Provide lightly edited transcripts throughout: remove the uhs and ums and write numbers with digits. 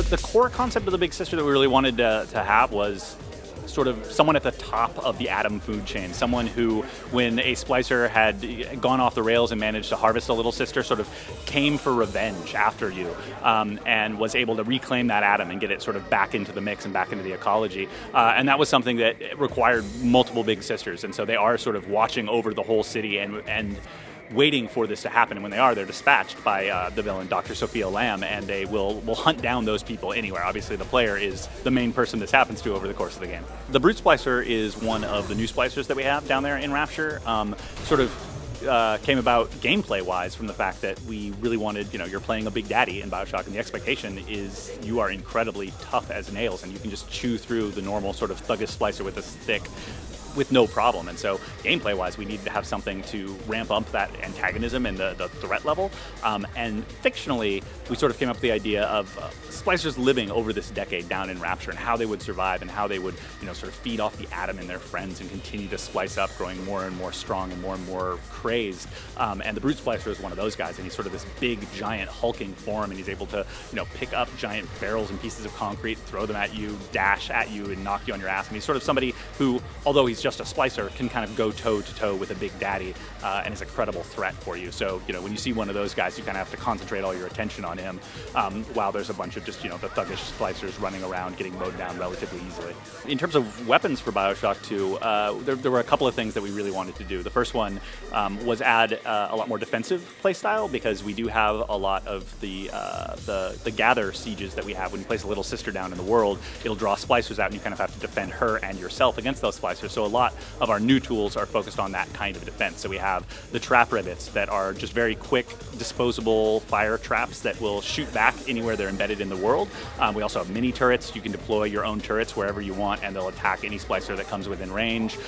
The core concept of the Big Sister that we really wanted to have was sort of someone at the top of the atom food chain, someone who, when a splicer had gone off the rails and managed to harvest a little sister, sort of came for revenge after you, and was able to reclaim that atom and get it sort of back into the mix and back into the ecology. And that was something that required multiple Big Sisters, and so they are sort of watching over the whole city and waiting for this to happen. And when they are, they're dispatched by the villain, Dr. Sophia Lamb, and they will hunt down those people anywhere. Obviously, the player is the main person this happens to over the course of the game. The Brute Splicer is one of the new splicers that we have down there in Rapture. Came about gameplay-wise from the fact that we really wanted, you're playing a big daddy in Bioshock, and the expectation is you are incredibly tough as nails, and you can just chew through the normal sort of thuggish splicer with a stick with no problem. And so gameplay-wise, we needed to have something to ramp up that antagonism and the threat level. And fictionally, we sort of came up with the idea of splicers living over this decade down in Rapture and how they would survive and how they would, sort of feed off the atom in their friends and continue to splice up, growing more and more strong and more crazed. And the Brute Splicer is one of those guys, and he's sort of this big, giant, hulking form, and he's able to, pick up giant barrels and pieces of concrete, throw them at you, dash at you, and knock you on your ass. And he's sort of somebody who, although he's just a splicer, can kind of go toe-to-toe with a big daddy, and is a credible threat for you. So, when you see one of those guys, you kind of have to concentrate all your attention on him, while there's a bunch of just, the thuggish splicers running around, getting mowed down relatively easily. In terms of weapons for Bioshock 2, there were a couple of things that we really wanted to do. The first one was add a lot more defensive playstyle, because we do have a lot of the gather sieges that we have. When you place a little sister down in the world, it'll draw splicers out, and you kind of have to defend her and yourself against those splicers. So a lot of our new tools are focused on that kind of defense. So we have the trap rivets that are just very quick, disposable fire traps that will shoot back anywhere they're embedded in the world. We also have mini turrets. You can deploy your own turrets wherever you want, and they'll attack any splicer that comes within range.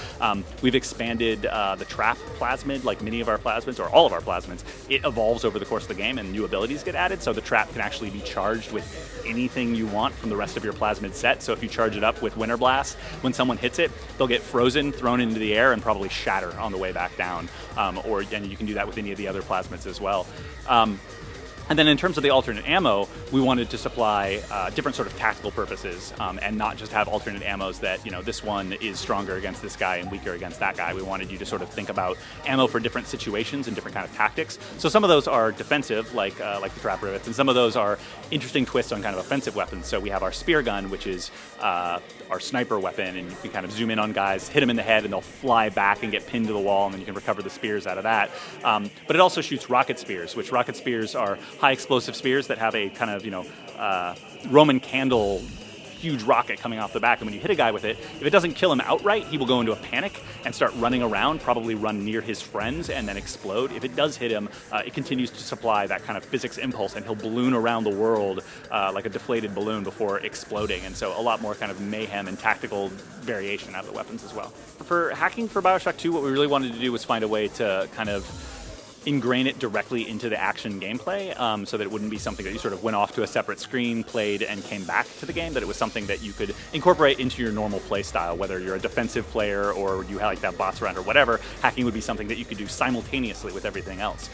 We've expanded the trap plasmid, like many of our plasmids, or all of our plasmids. It evolves over the course of the game, and new abilities get added, so the trap can actually be charged with anything you want from the rest of your plasmid set. So if you charge it up with Winter Blast, when someone hits it, they'll get frozen, thrown into the air, and probably shatter on the way back down. And you can do that with any of the other plasmids as well. And then in terms of the alternate ammo, we wanted to supply different sort of tactical purposes, and not just have alternate ammos that, this one is stronger against this guy and weaker against that guy. We wanted you to sort of think about ammo for different situations and different kind of tactics. So some of those are defensive, like the trap rivets, and some of those are interesting twists on kind of offensive weapons. So we have our spear gun, which is our sniper weapon, and you can kind of zoom in on guys, hit them in the head, and they'll fly back and get pinned to the wall, and then you can recover the spears out of that. But it also shoots rocket spears, which rocket spears are high explosive spears that have a kind of, Roman candle huge rocket coming off the back, and when you hit a guy with it, if it doesn't kill him outright, he will go into a panic and start running around, probably run near his friends, and then explode. If it does hit him, it continues to supply that kind of physics impulse, and he'll balloon around the world like a deflated balloon before exploding, and so a lot more kind of mayhem and tactical variation out of the weapons as well. For hacking for Bioshock 2, what we really wanted to do was find a way to kind of ingrain it directly into the action gameplay, so that it wouldn't be something that you sort of went off to a separate screen, played, and came back to the game, that it was something that you could incorporate into your normal play style, whether you're a defensive player or you like that boss round or whatever. Hacking would be something that you could do simultaneously with everything else.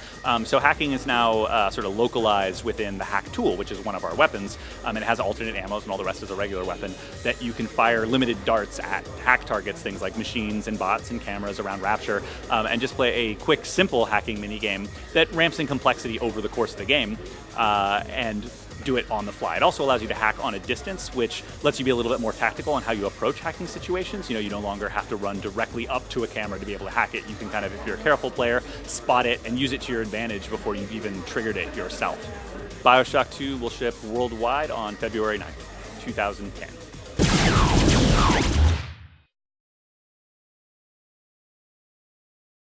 So hacking is now sort of localized within the hack tool, which is one of our weapons, and it has alternate ammos, and all the rest is a regular weapon, that you can fire limited darts at hack targets, things like machines and bots and cameras around Rapture, and just play a quick, simple hacking minigame that ramps in complexity over the course of the game, and do it on the fly. It also allows you to hack on a distance, which lets you be a little bit more tactical on how you approach hacking situations. You no longer have to run directly up to a camera to be able to hack it. You can kind of, if you're a careful player, spot it and use it to your advantage before you've even triggered it yourself. Bioshock 2 will ship worldwide on February 9th, 2010.